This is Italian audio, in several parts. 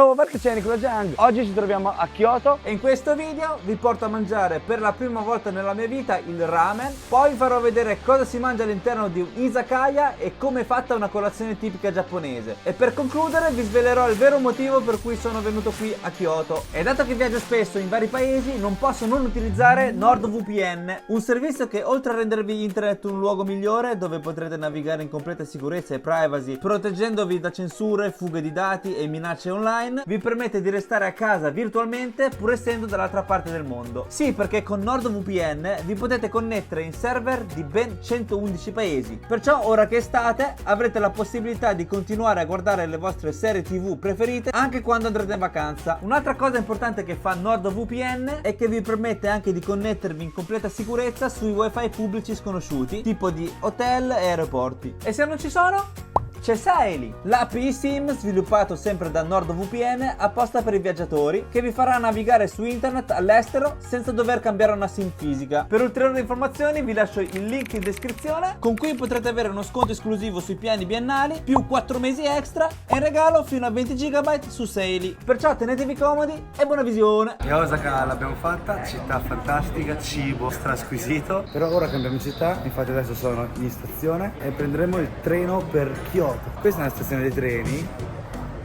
Oh, perché c'è Nicola Jung? Oggi ci troviamo a Kyoto E in questo video vi porto a mangiare per la prima volta nella mia vita il ramen. Poi vi farò vedere cosa si mangia all'interno di un izakaya e come è fatta una colazione tipica giapponese. E per concludere vi svelerò il vero motivo per cui sono venuto qui a Kyoto. E dato che viaggio spesso in vari paesi, non posso non utilizzare NordVPN, un servizio che oltre a rendervi internet un luogo migliore dove potrete navigare in completa sicurezza e privacy, proteggendovi da censure, fughe di dati e minacce online, vi permette di restare a casa virtualmente pur essendo dall'altra parte del mondo. Sì, perché con NordVPN vi potete connettere in server di ben 111 paesi. Perciò ora che è estate avrete la possibilità di continuare a guardare le vostre serie TV preferite anche quando andrete in vacanza. Un'altra cosa importante che fa NordVPN è che vi permette anche di connettervi in completa sicurezza sui wifi pubblici sconosciuti, tipo di hotel e aeroporti. E se non ci sono? C'è Saeli, l'app eSIM sviluppato sempre da NordVPN apposta per i viaggiatori, che vi farà navigare su internet all'estero senza dover cambiare una SIM fisica. Per ulteriori informazioni vi lascio il link in descrizione, con cui potrete avere uno sconto esclusivo sui piani biennali, più 4 mesi extra e in regalo fino a 20 GB su Saeli. Perciò tenetevi comodi e buona visione! e a Osaka l'abbiamo fatta, città fantastica, cibo strasquisito. Però ora cambiamo città, infatti adesso sono in stazione e prenderemo il treno per Kyoto. Questa è una stazione dei treni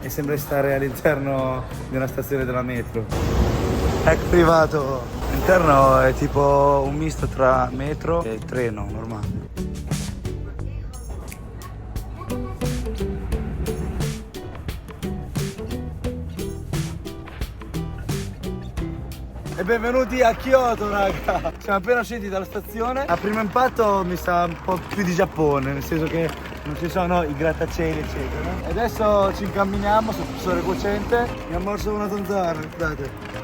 e sembra stare all'interno di una stazione della metro. Ecco arrivato. L'interno è tipo un misto tra metro e treno normale. E benvenuti a Kyoto, raga! Siamo appena usciti dalla stazione. A primo impatto mi sa un po' più di Giappone, nel senso che non ci sono i grattacieli, eccetera. E adesso ci incamminiamo sul professore Cocente. Mi ha morso una zanzara, guardate.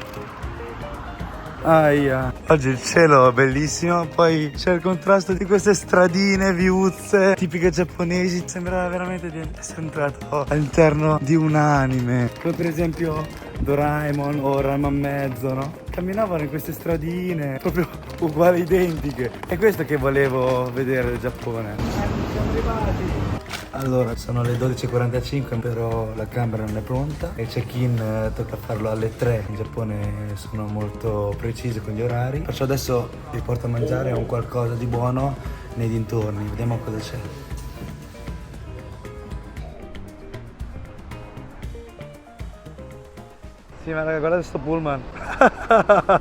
Aia. Oggi il cielo è bellissimo, poi c'è il contrasto di queste stradine, viuzze tipiche giapponesi. Sembra veramente di essere entrato all'interno di un anime, come per esempio Doraemon o Ranma mezzo, no? Camminavano in queste stradine proprio uguali, identiche. È questo che volevo vedere del Giappone. Siamo arrivati. Allora, sono le 12:45, però la camera non è pronta e il check-in tocca farlo alle 3. In Giappone sono molto precisi con gli orari, perciò adesso vi porto a mangiare un qualcosa di buono nei dintorni. Vediamo cosa c'è. Sì, ma raga, guardate sto pullman.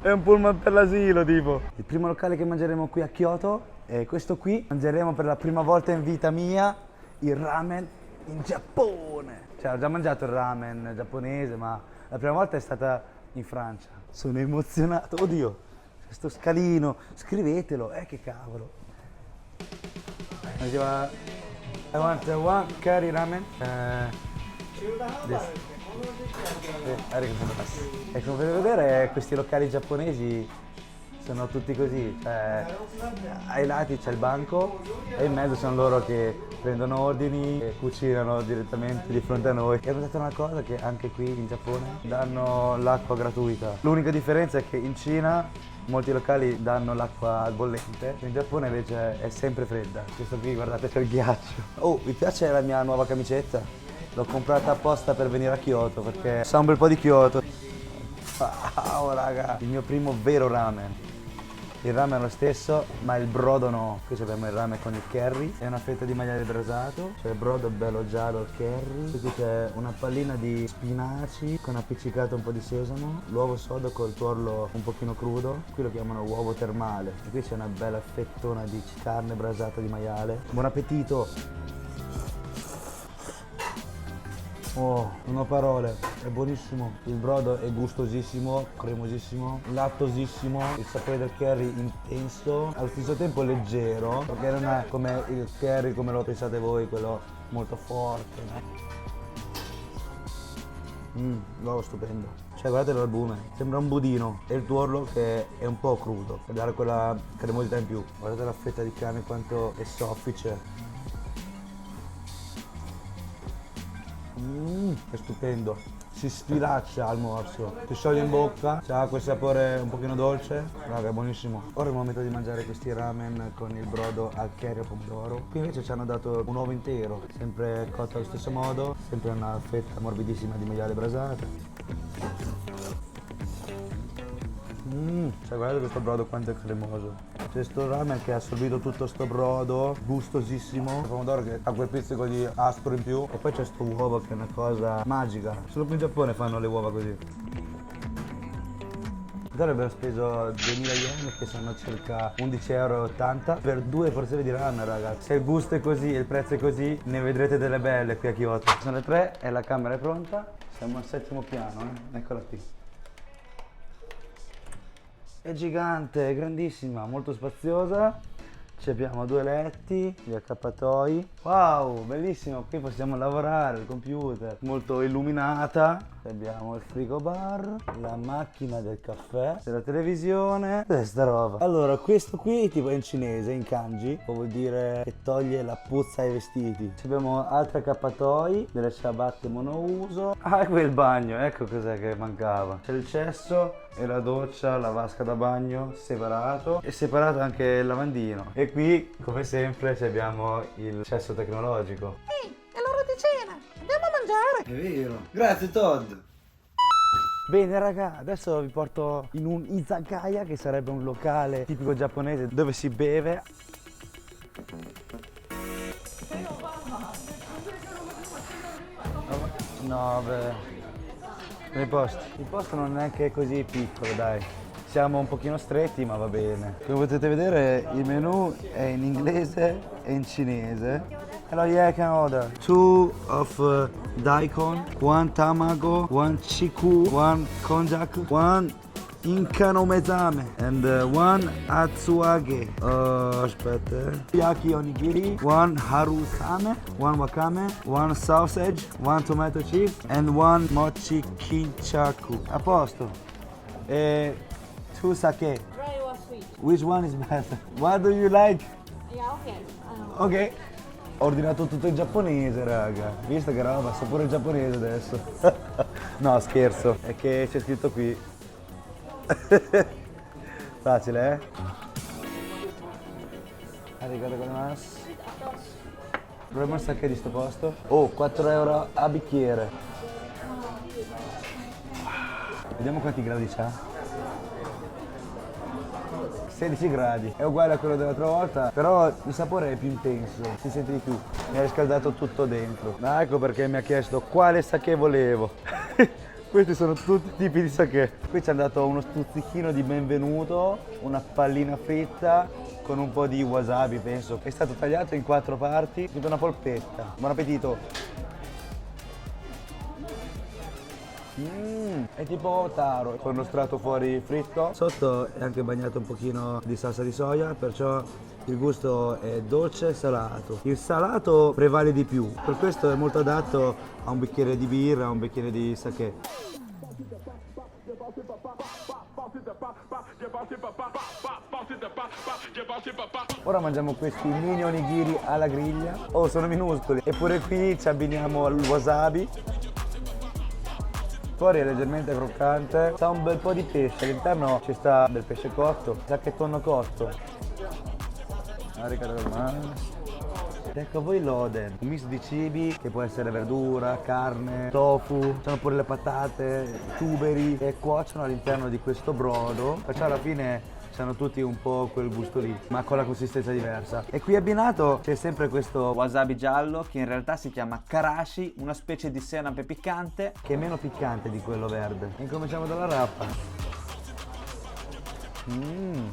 È un pullman per l'asilo, tipo. Il primo locale che mangeremo qui a Kyoto è questo qui. Mangeremo per la prima volta in vita mia il ramen in Giappone. Cioè, ho già mangiato il ramen giapponese, ma la prima volta è stata in Francia. Sono emozionato. Oddio, questo scalino. Scrivetelo, che cavolo. Diceva, I want one curry ramen. This. E come potete vedere questi locali giapponesi sono tutti così, cioè, ai lati c'è il banco e in mezzo sono loro che prendono ordini e cucinano direttamente di fronte a noi. E ho notato una cosa, che anche qui in Giappone danno l'acqua gratuita. L'unica differenza è che in Cina molti locali danno l'acqua bollente, in Giappone invece è sempre fredda. Questo qui, guardate, c'è il ghiaccio. Oh, vi piace la mia nuova camicetta? L'ho comprata apposta per venire a Kyoto perché sa un bel po' di Kyoto. Wow, raga, il mio primo vero ramen. Il ramen è lo stesso, ma il brodo no. Qui abbiamo il ramen con il curry e una fetta di maiale brasato. C'è il brodo bello giallo al curry. Qui c'è una pallina di spinaci con appiccicato un po' di sesamo. L'uovo sodo col tuorlo un pochino crudo. Qui lo chiamano uovo termale. E qui c'è una bella fettona di carne brasata di maiale. Buon appetito! Oh, non ho parole, è buonissimo. Il brodo è gustosissimo, cremosissimo, lattosissimo, il sapore del curry intenso, allo stesso tempo leggero, perché non è come il curry come lo pensate voi, quello molto forte, no? L'uovo stupendo. Cioè, guardate l'albume, sembra un budino, e il tuorlo che è un po' crudo, per dare quella cremosità in più. Guardate la fetta di carne quanto è soffice. È stupendo. si sfilaccia al morso, ti scioglie in bocca, ha quel sapore un pochino dolce, raga, è buonissimo. Ora è il momento di mangiare questi ramen con il brodo al curry e pomodoro. Qui invece ci hanno dato un uovo intero, sempre cotto allo stesso modo, sempre una fetta morbidissima di maiale brasato. Cioè guardate questo brodo quanto è cremoso. C'è sto ramen che ha assorbito tutto sto brodo, gustosissimo. Il pomodoro che ha quel pizzico di aspro in più. E poi c'è sto uovo che è una cosa magica. Solo qui in Giappone fanno le uova così. Allora abbiamo speso 2000 yen, che sono circa 11,80 € per 2 porzioni di ramen, ragazzi. Se il gusto è così e il prezzo è così, ne vedrete delle belle qui a Kyoto. Sono le 3 e la camera è pronta. Siamo al 7° piano, Eccola qui. È gigante, è grandissima, molto spaziosa. Ci abbiamo 2 letti, gli accappatoi. Wow, bellissimo, qui possiamo lavorare al computer. Molto illuminata. Abbiamo il frigobar, la macchina del caffè, c'è la televisione. Cos'è sta roba? Allora, questo qui tipo è in cinese, in kanji, vuol dire che toglie la puzza ai vestiti. Ci abbiamo altri accappatoi, delle ciabatte monouso. Ah, qui il bagno, ecco cos'è che mancava. C'è il cesso e la doccia, la vasca da bagno separato e separato anche il lavandino. E qui, come sempre, abbiamo il cesso tecnologico. Ehi, è l'ora di cena! Andiamo a mangiare! È vero. Grazie Todd. Bene raga, adesso vi porto in un izakaya, che sarebbe un locale tipico giapponese dove si beve. No, beh. Il posto non è che così piccolo, dai. Siamo un pochino stretti, ma va bene. Come potete vedere, il menù è in inglese e in cinese. Hello, yeah, I can order 2 of daikon, 1 tamago, 1 chiku, 1 konjaku, 1 inka no mezame and 1 atsuage. Aspetta. Yaki onigiri, 1 harusame, 1 wakame, 1 sausage, 1 tomato cheese and 1 mochi kinchaku. A posto. E 2 sake. Dry or sweet? Which one is better? What do you like? Yeah, okay. Ok. Ho ordinato tutto in giapponese, raga. Visto che roba, so pure il giapponese adesso. No, scherzo. È che c'è scritto qui. Facile, eh? Arigato gozaimasu. Proviamo il sake di sto posto. Oh, 4 € a bicchiere. Vediamo quanti gradi c'ha. 16 gradi, è uguale a quello dell'altra volta, però il sapore è più intenso, si sente di più. Mi ha riscaldato tutto dentro. Ma ecco perché mi ha chiesto quale sake volevo. Questi sono tutti i tipi di sake. Qui ci hanno dato uno stuzzichino di benvenuto, una pallina fritta con un po' di wasabi, penso. È stato tagliato in 4 parti, tutta una polpetta. Buon appetito! È tipo taro, con lo strato fuori fritto. Sotto è anche bagnato un pochino di salsa di soia, perciò il gusto è dolce e salato. Il salato prevale di più, per questo è molto adatto a un bicchiere di birra, a un bicchiere di sake. Ora mangiamo questi mini onigiri alla griglia. Oh, sono minuscoli. Eppure qui ci abbiniamo al wasabi. Fuori è leggermente croccante, sa un bel po' di pesce, all'interno ci sta del pesce cotto, sa che è tonno cotto. Ecco voi l'oden, un mix di cibi che può essere verdura, carne, tofu, sono pure le patate, tuberi e cuociono all'interno di questo brodo, perciò alla fine hanno tutti un po' quel gusto lì, ma con la consistenza diversa. E qui abbinato c'è sempre questo Wasabi giallo, che in realtà si chiama karashi, una specie di senape piccante. che è meno piccante di quello verde. Incominciamo dalla rappa.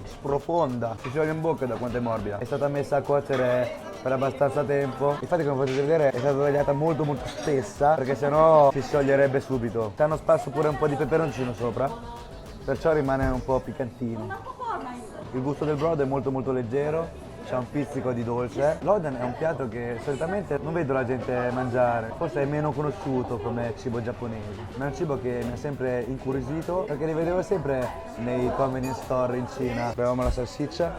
Sprofonda, si scioglie in bocca da quanto è morbida. È stata messa a cuocere per abbastanza tempo. Infatti, come potete vedere, è stata tagliata molto spessa, perché sennò si scioglierebbe subito. Ci hanno sparso pure un po' di peperoncino sopra, perciò rimane un po' piccantino. Il gusto del brodo è molto leggero, c'è un pizzico di dolce. L'oden è un piatto che solitamente non vedo la gente mangiare, forse è meno conosciuto come cibo giapponese, ma è un cibo che mi ha sempre incuriosito perché li vedevo sempre nei convenience store in Cina. Proviamo la salsiccia.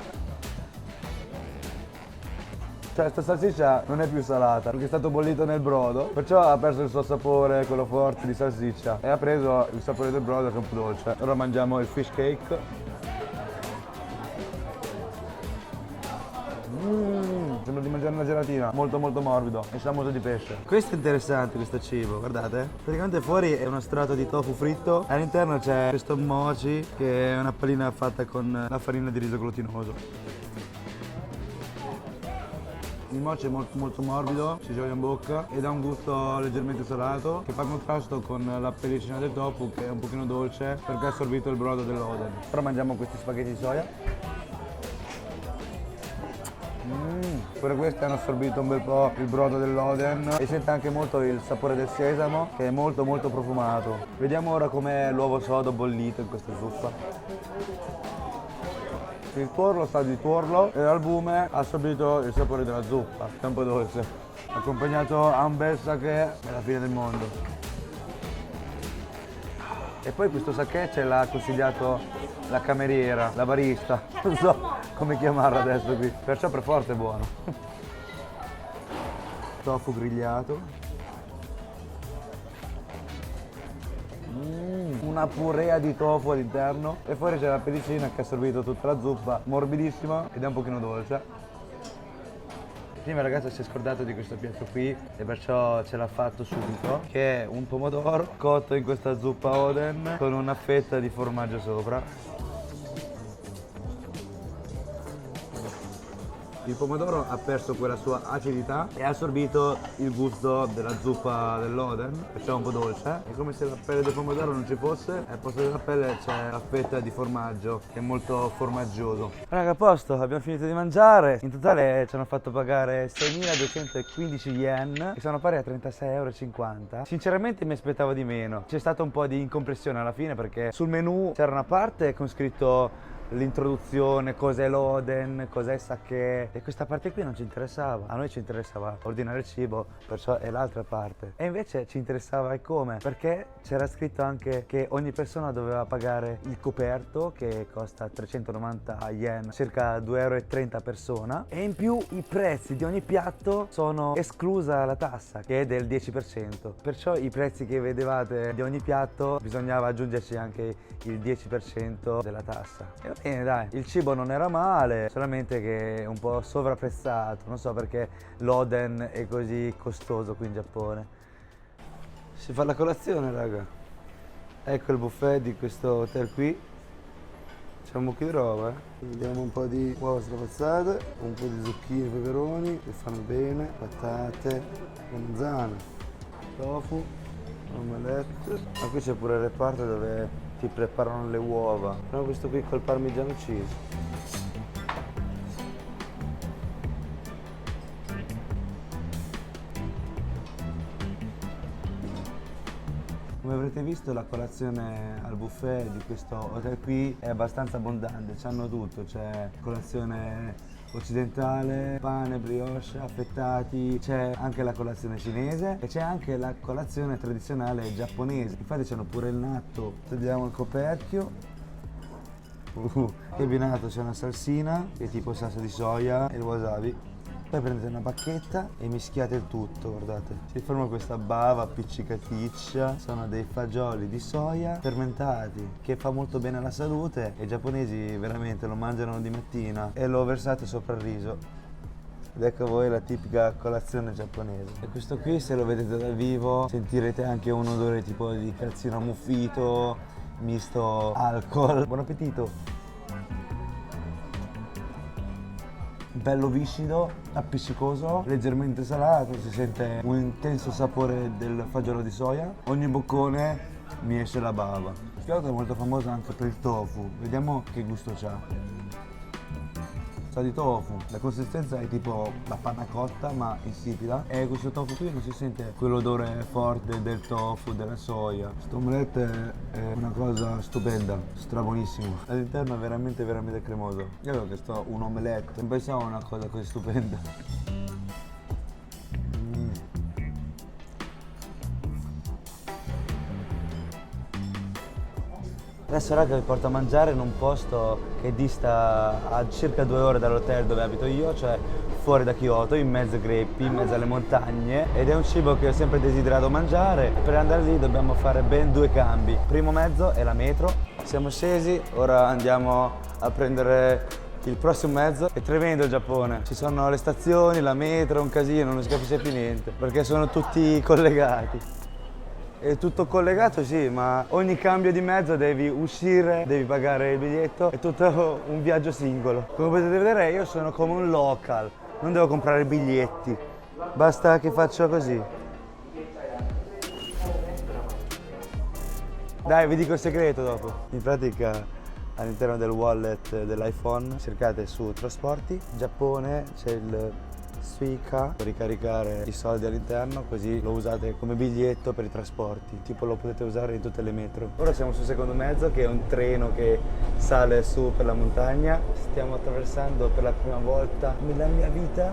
Cioè sta salsiccia non è più salata perché è stato bollito nel brodo, perciò ha perso il suo sapore, quello forte di salsiccia, e ha preso il sapore del brodo che è un po' dolce. Ora mangiamo il fish cake. Sembra di mangiare una gelatina, molto molto morbido e sa molto di pesce. Questo è interessante, questo cibo, guardate. Praticamente fuori è uno strato di tofu fritto, all'interno c'è questo mochi che è una pallina fatta con la farina di riso glutinoso. Il mochi è molto molto morbido, si gioia in bocca ed ha un gusto leggermente salato che fa contrasto con la pellicina del tofu che è un pochino dolce perché ha assorbito il brodo dell'oden. Ora mangiamo questi spaghetti di soia. Pure questi hanno assorbito un bel po' il brodo dell'oden e sente anche molto il sapore del sesamo che è molto molto profumato. Vediamo ora com'è l'uovo sodo bollito in questa zuppa. Il tuorlo sa di tuorlo e l'albume ha assorbito il sapore della zuppa, che è un po' dolce, accompagnato a un bel sake alla fine del mondo. E poi questo sake ce l'ha consigliato la cameriera, la barista, non so come chiamarla adesso qui, perciò per forza è buono. Tofu grigliato. Una purea di tofu all'interno e fuori c'è la pellicina che ha assorbito tutta la zuppa, morbidissima ed è un pochino dolce. Prima ragazza si è scordato di questo piatto qui e perciò ce l'ha fatto subito, che è un pomodoro cotto in questa zuppa oden con una fetta di formaggio sopra. Il pomodoro ha perso quella sua acidità e ha assorbito il gusto della zuppa dell'oden, perciò è un po' dolce. È come se la pelle del pomodoro non ci fosse e al posto della pelle c'è la fetta di formaggio, che è molto formaggioso. Raga, a posto, abbiamo finito di mangiare. In totale ci hanno fatto pagare 6.215 yen, che sono pari a 36,50 €. Sinceramente mi aspettavo di meno. C'è stata un po' di incompressione alla fine perché sul menù c'era una parte con scritto l'introduzione, cos'è l'oden, cos'è il sake, e questa parte qui non ci interessava. A noi ci interessava ordinare il cibo, perciò è l'altra parte. E invece ci interessava il come, perché c'era scritto anche che ogni persona doveva pagare il coperto, che costa 390 yen, circa 2,30 € a persona, e in più i prezzi di ogni piatto sono esclusa la tassa, che è del 10%. Perciò i prezzi che vedevate di ogni piatto bisognava aggiungerci anche il 10% della tassa. E va bene, dai, il cibo non era male, solamente che è un po' sovrapprezzato, non so perché l'oden è così costoso qui in Giappone. Si fa la colazione, raga. Ecco il buffet di questo hotel qui. C'è un mucchio di roba, Vediamo un po' di uova strapazzate, un po' di zucchine e peperoni che fanno bene, patate, melanzane, tofu, omelette. Ma qui c'è pure il reparto dove ti preparano le uova. No, questo qui col parmigiano cheese. Come avrete visto, la colazione al buffet di questo hotel qui è abbastanza abbondante, c'hanno tutto, c'è colazione occidentale, pane, brioche, affettati, c'è anche la colazione cinese e c'è anche la colazione tradizionale giapponese. Infatti c'hanno pure il natto. Togliamo il coperchio. Che abbinato c'è una salsina, che è tipo salsa di soia, e il wasabi. Poi prendete una bacchetta e mischiate il tutto, guardate. Si forma questa bava appiccicaticcia, sono dei fagioli di soia fermentati, che fa molto bene alla salute e i giapponesi veramente lo mangiano di mattina e lo versate sopra il riso. Ed ecco a voi la tipica colazione giapponese. E questo qui, se lo vedete dal vivo, sentirete anche un odore tipo di calzino ammuffito, misto alcol. Buon appetito! Bello viscido, appiccicoso, leggermente salato, si sente un intenso sapore del fagiolo di soia. Ogni boccone mi esce la bava. Kyoto è molto famosa anche per il tofu, vediamo che gusto c'ha. Sa di tofu, la consistenza è tipo la panna cotta ma insipida e questo tofu qui non si sente quell'odore forte del tofu, della soia. Questo omelette è una cosa stupenda, strabuonissimo. All'interno è veramente veramente cremoso. Io avevo chiesto un omelette, non pensavo a una cosa così stupenda. Adesso raga vi porto a mangiare in un posto che dista a circa 2 ore dall'hotel dove abito io, cioè fuori da Kyoto, in mezzo ai greppi, in mezzo alle montagne, ed è un cibo che ho sempre desiderato mangiare. Per andare lì dobbiamo fare ben 2 cambi. Primo mezzo è la metro, siamo scesi, ora andiamo a prendere il prossimo mezzo. È tremendo il Giappone, ci sono le stazioni, la metro, un casino, non si capisce più niente, perché sono tutti collegati. È tutto collegato, sì, ma ogni cambio di mezzo devi uscire, devi pagare il biglietto, è tutto un viaggio singolo. Come potete vedere io sono come un local, non devo comprare biglietti, basta che faccio così. Dai, vi dico il segreto dopo. In pratica all'interno del wallet dell'iPhone cercate su trasporti, Giappone, c'è il Suica per ricaricare i soldi all'interno, così lo usate come biglietto per i trasporti, tipo lo potete usare in tutte le metro. Ora siamo sul secondo mezzo, che è un treno che sale su per la montagna. Stiamo attraversando per la prima volta nella mia vita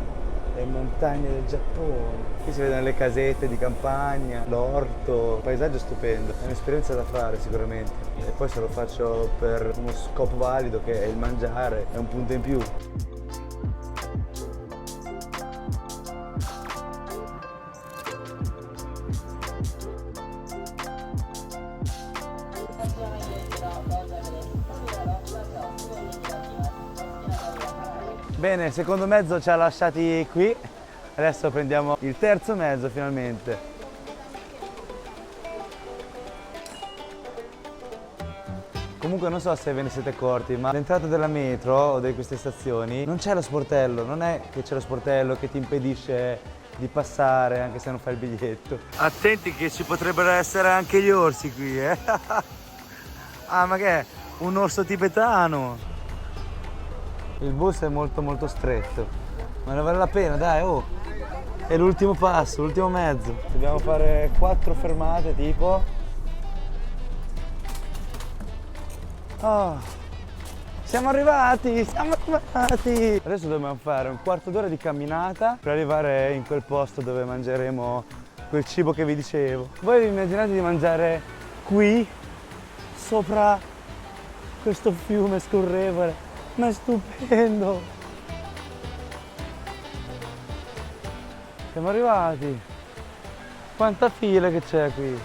le montagne del Giappone. Qui si vedono le casette di campagna, l'orto, un paesaggio stupendo, è un'esperienza da fare sicuramente. E poi se lo faccio per uno scopo valido che è il mangiare, è un punto in più. Bene, il secondo mezzo ci ha lasciati qui, adesso prendiamo il terzo mezzo finalmente. Comunque non so se ve ne siete accorti, ma all'entrata della metro o di queste stazioni non c'è lo sportello, non è che c'è lo sportello che ti impedisce di passare anche se non fai il biglietto. Attenti che ci potrebbero essere anche gli orsi qui, eh? Ah, ma che è? Un orso tibetano! Il bus è molto stretto, ma ne vale la pena, dai, oh! È l'ultimo passo, l'ultimo mezzo. Dobbiamo fare 4 fermate tipo. Oh, siamo arrivati, siamo arrivati! Adesso dobbiamo fare un quarto d'ora di camminata per arrivare in quel posto dove mangeremo quel cibo che vi dicevo. Voi vi immaginate di mangiare qui, sopra questo fiume scorrevole? Ma è stupendo! Siamo arrivati! Quanta fila che c'è qui!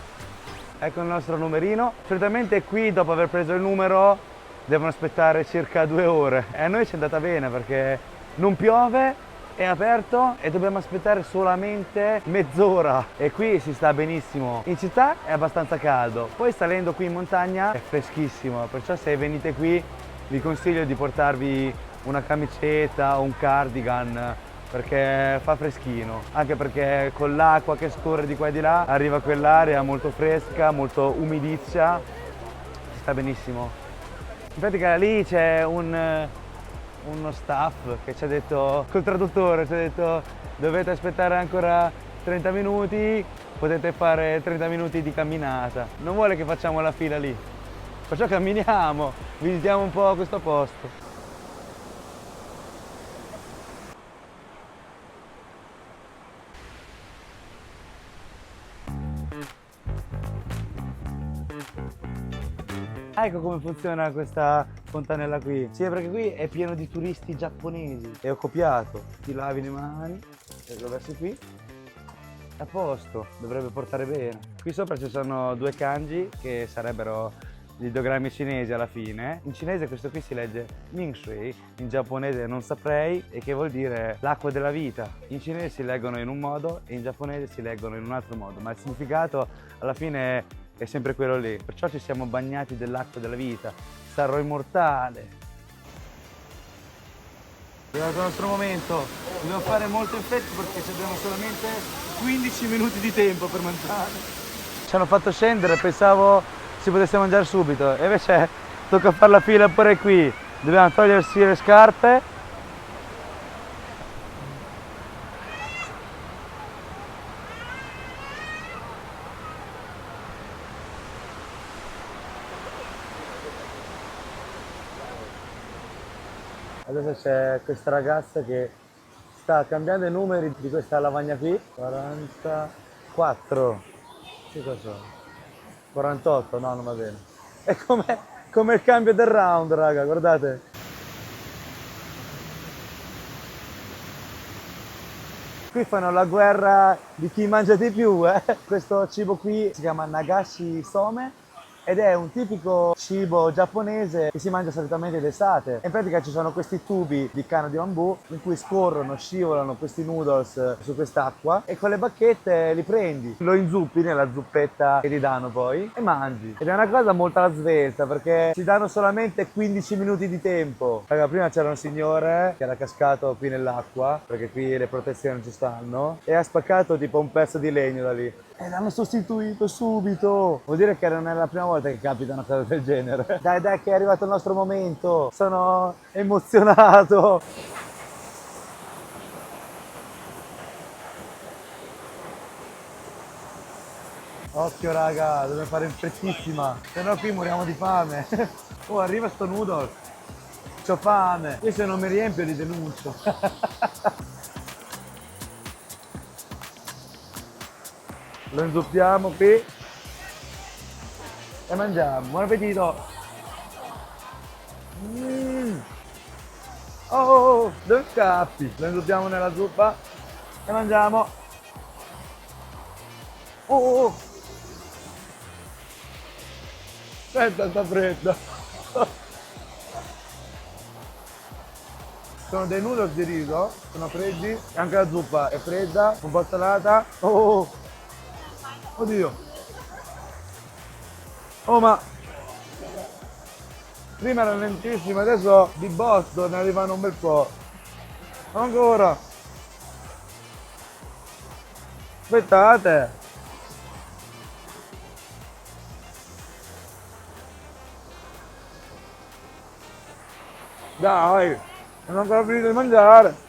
Ecco il nostro numerino. Solitamente qui, dopo aver preso il numero, devono aspettare circa 2 ore. E a noi ci è andata bene perché non piove, è aperto e dobbiamo aspettare solamente mezz'ora. E qui si sta benissimo. In città è abbastanza caldo, poi salendo qui in montagna è freschissimo. Perciò se venite qui vi consiglio di portarvi una camicetta o un cardigan perché fa freschino, anche perché con l'acqua che scorre di qua e di là arriva quell'aria molto fresca, molto umidiccia, si sta benissimo. In pratica lì c'è uno staff che ci ha detto, col traduttore ci ha detto dovete aspettare ancora 30 minuti, potete fare 30 minuti di camminata, non vuole che facciamo la fila lì. Perciò camminiamo, visitiamo un po' questo posto. Ecco come funziona questa fontanella qui. Sì, perché qui è pieno di turisti giapponesi. E ho copiato. Ti lavi le mani e lo versi qui. A posto, dovrebbe portare bene. Qui sopra ci sono 2 kanji che sarebbero gli ideogrammi cinesi alla fine. In cinese questo qui si legge Mingshui, in giapponese non saprei, e che vuol dire l'acqua della vita. In cinese si leggono in un modo e in giapponese si leggono in un altro modo, ma il significato alla fine è sempre quello lì. Perciò ci siamo bagnati dell'acqua della vita. Sarò immortale. È arrivato il nostro momento. Dobbiamo fare molto in fretta perché abbiamo solamente 15 minuti di tempo per mangiare. Ci hanno fatto scendere, pensavo si potesse mangiare subito, e invece tocca fare la fila pure qui. Dobbiamo togliersi le scarpe. Adesso c'è questa ragazza che sta cambiando i numeri di questa lavagna qui. 44. Che cosa sono? 48, no, non va bene. È come il cambio del round, raga, guardate. Qui fanno la guerra di chi mangia di più, eh. Questo cibo qui si chiama Nagashi Some ed è un tipico cibo giapponese che si mangia solitamente d'estate. In pratica ci sono questi tubi di canna di bambù in cui scorrono, scivolano questi noodles su quest'acqua e con le bacchette li prendi, lo inzuppi nella zuppetta che ti danno poi e mangi. Ed è una cosa molto alla svelta perché ci danno solamente 15 minuti di tempo. Raga, prima c'era un signore che era cascato qui nell'acqua perché qui le protezioni non ci stanno e ha spaccato tipo un pezzo di legno da lì. E l'hanno sostituito subito. Vuol dire che non è la prima volta che capita una cosa del genere. Dai, dai, che è arrivato il nostro momento. Sono emozionato. Occhio raga, dobbiamo fare in frettissima. Se no qui moriamo di fame. Oh, arriva sto noodle. C'ho fame. Io se non mi riempio li denuncio. Lo inzuppiamo qui e mangiamo. Buon appetito! Oh, dove scappi? Lo inzuppiamo nella zuppa e mangiamo. Oh. Aspetta, sta fredda. Sono dei noodles di riso, sono freddi, anche la zuppa è fredda, un po' salata. Oh. Oddio. Oh, ma prima erano lentissimi, adesso di botto ne arrivano un bel po'. Ancora. Aspettate. Dai, non ho ancora finito di mangiare.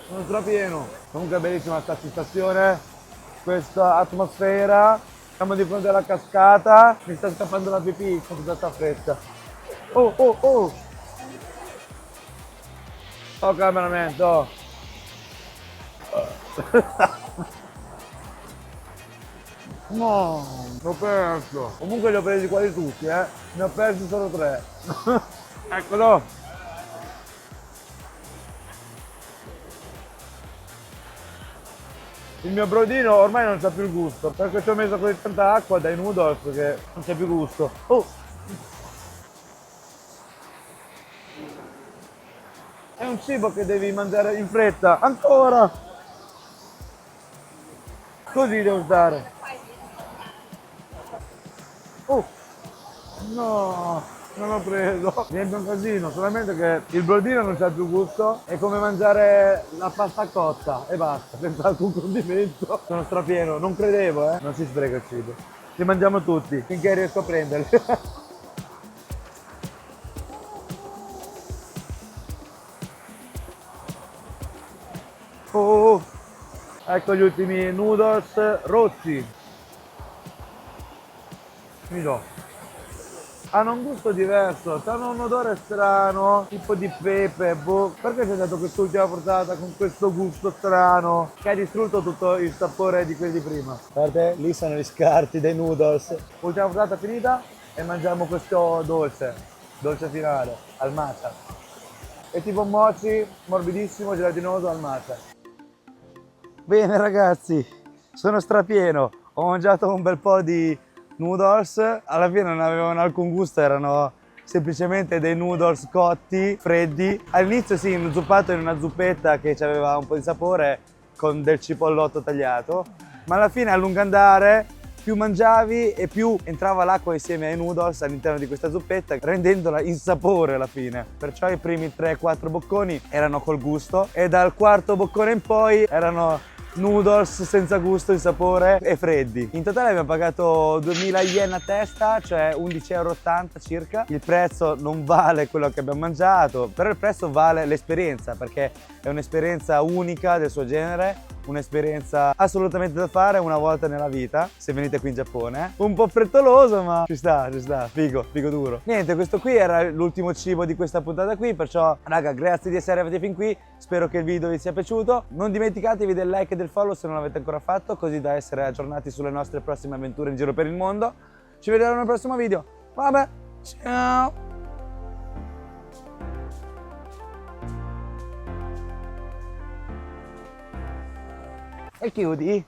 Sono strapieno. Comunque è bellissima sta stazione, questa atmosfera. Siamo di fronte alla cascata. Mi sta scappando la pipì con tutta sta fretta. Oh, oh, oh. Oh, cameraman, oh. No, l'ho perso. Comunque li ho presi quasi tutti, eh. Ne ho persi solo 3. Eccolo. Il mio brodino ormai non c'ha più il gusto, perché ci ho messo così tanta acqua dai noodles che non c'è più gusto. Oh! È un cibo che devi mangiare in fretta. Ancora! Così devo stare. Oh! No! Non l'ho preso. Niente un casino, solamente che il brodino non c'ha più gusto. È come mangiare la pasta cotta e basta, senza alcun condimento. Sono strapieno, non credevo, eh. Non si spreca il cibo. Li mangiamo tutti, finché riesco a prenderli. Oh! Ecco gli ultimi noodles rotti. Mi do. Hanno un gusto diverso, hanno un odore strano, tipo di pepe, boh. Perché c'è dato quest'ultima portata con questo gusto strano che ha distrutto tutto il sapore di quelli di prima? Guardate, lì sono gli scarti dei noodles. Ultima portata finita e mangiamo questo dolce finale, al matcha. È tipo un mochi morbidissimo, gelatinoso al matcha. Bene ragazzi, sono strapieno, ho mangiato un bel po' di noodles, alla fine non avevano alcun gusto, erano semplicemente dei noodles cotti, freddi. All'inizio sì, inzuppato in una zuppetta che aveva un po' di sapore con del cipollotto tagliato, ma alla fine a lungo andare più mangiavi e più entrava l'acqua insieme ai noodles all'interno di questa zuppetta, rendendola insapore alla fine. Perciò i primi 3-4 bocconi erano col gusto e dal quarto boccone in poi erano noodles senza gusto, insapore e freddi. In totale abbiamo pagato 2000 yen a testa, cioè 11,80 € circa. Il prezzo non vale quello che abbiamo mangiato, però il prezzo vale l'esperienza, perché è un'esperienza unica del suo genere, un'esperienza assolutamente da fare una volta nella vita, se venite qui in Giappone. Un po' frettoloso, ma ci sta, figo duro. Niente, questo qui era l'ultimo cibo di questa puntata qui, perciò raga, grazie di essere arrivati fin qui, spero che il video vi sia piaciuto. Non dimenticatevi del like e del follow se non l'avete ancora fatto, così da essere aggiornati sulle nostre prossime avventure in giro per il mondo. Ci vediamo nel prossimo video. Vabbè, ciao! E chiudi.